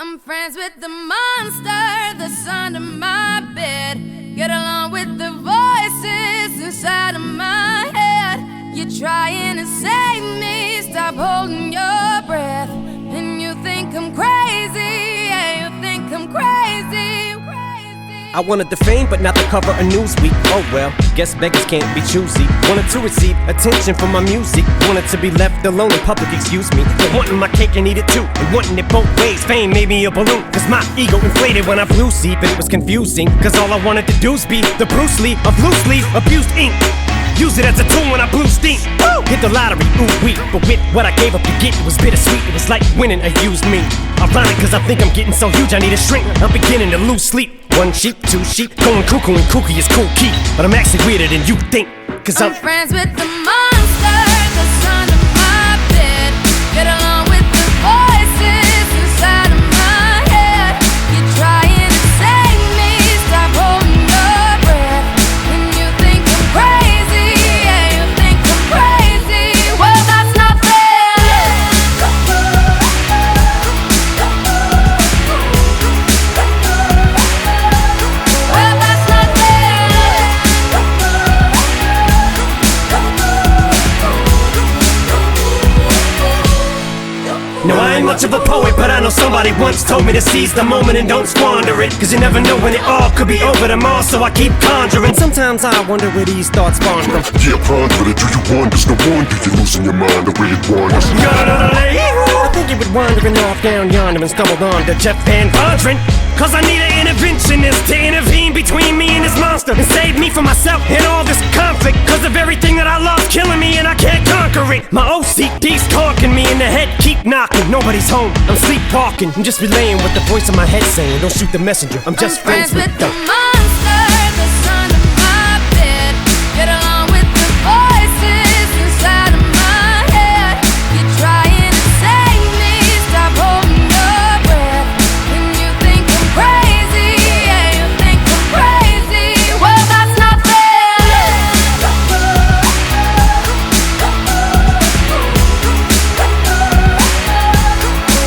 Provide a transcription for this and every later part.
I'm friends with the monster that's under my bed. Get along with the voices inside of my head. You're trying to save me, stop holding your breath. And you think I'm crazy, yeah, you think I'm crazy. I wanted the fame, but not the cover of Newsweek. Oh well, guess beggars can't be choosy. Wanted to receive attention from my music. Wanted to be left alone in public, excuse me. But wanting my cake and eat it too, and wanting it both ways. Fame made me a balloon, cause my ego inflated when I flew see. But it was confusing, cause all I wanted to do was be the Bruce Lee of loosely abused ink. Use it as a tool when I blew steam. Woo! Hit the lottery, ooh wee. But with what I gave up to get, it was bittersweet. It was like winning a used me. Ironic, cause I think I'm getting so huge I need a shrink. I'm beginning to lose sleep. One sheep, two sheep, going cuckoo and kooky is cool key. But I'm actually weirder than you think, cause I'm friends with the monster that's under my bed. Get along with the voices inside of my head. You're trying to save me, stop holding your breath. And you think I'm crazy, yeah, you think I'm crazy. Well, that's not fair. Well, that's not fair. No, I ain't much of a poet, but I know somebody once told me to seize the moment and don't squander it. Cause you never know when it all could be over tomorrow, so I keep conjuring. Sometimes I wonder where these thoughts spawn from. Yeah, ponder it, do you wonder? No wonder you're losing your mind the way it wanders. I think you would wandering off down yonder and stumbled on to Jeff Van Vondren. Cause I need an interventionist to intervene between me and this monster and save me from myself and all this conflict. Cause of everything that I love killing me and I can't conquer it. My OCD's conking me in the head, keep knocking. Nobody's home, I'm sleepwalking. I'm just relaying what the voice in my head saying. Don't shoot the messenger, I'm just friends with the monster that's under my bed. Get along with the voices inside of my head. You're trying to save me, stop holding your breath. And you think I'm crazy, yeah, you think I'm crazy. Well, that's not fair.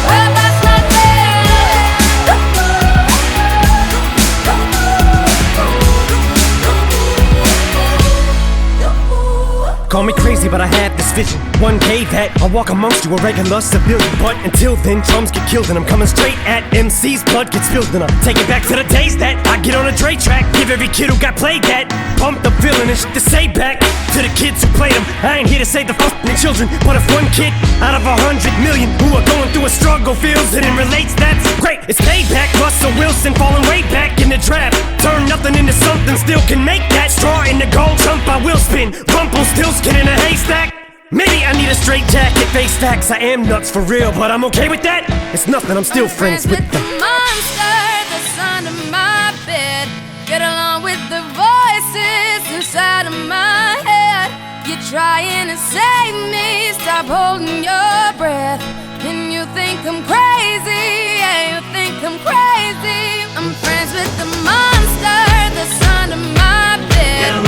Well, that's not fair. Call me crazy, but I had this vision. One day that I'll walk amongst you, a regular civilian. But until then, drums get killed and I'm coming straight at MC's blood gets spilled and I'll take it back to the days that I get on a Dre track. Give every kid who got played that pumped up feeling and shit to say back to the kids who played them. I ain't here to save the fucking children, but if one kid out of 100 million who are going through a struggle feels it and relates, that's great. It's payback. Russell Wilson falling way back in the draft. Turn nothing into something, still can make that. Straw in the gold jump, I will spin. Rumpelstiltskin in a haystack. Maybe I need a straight jacket, face facts. I am nuts for real, but I'm okay with that. It's nothing, I'm still friends with the monster that's under my bed. Get along with the voices inside of my head. You're trying to save me, stop holding your breath. And you think I'm crazy, yeah, you think I'm crazy. I'm friends with the monster that's under my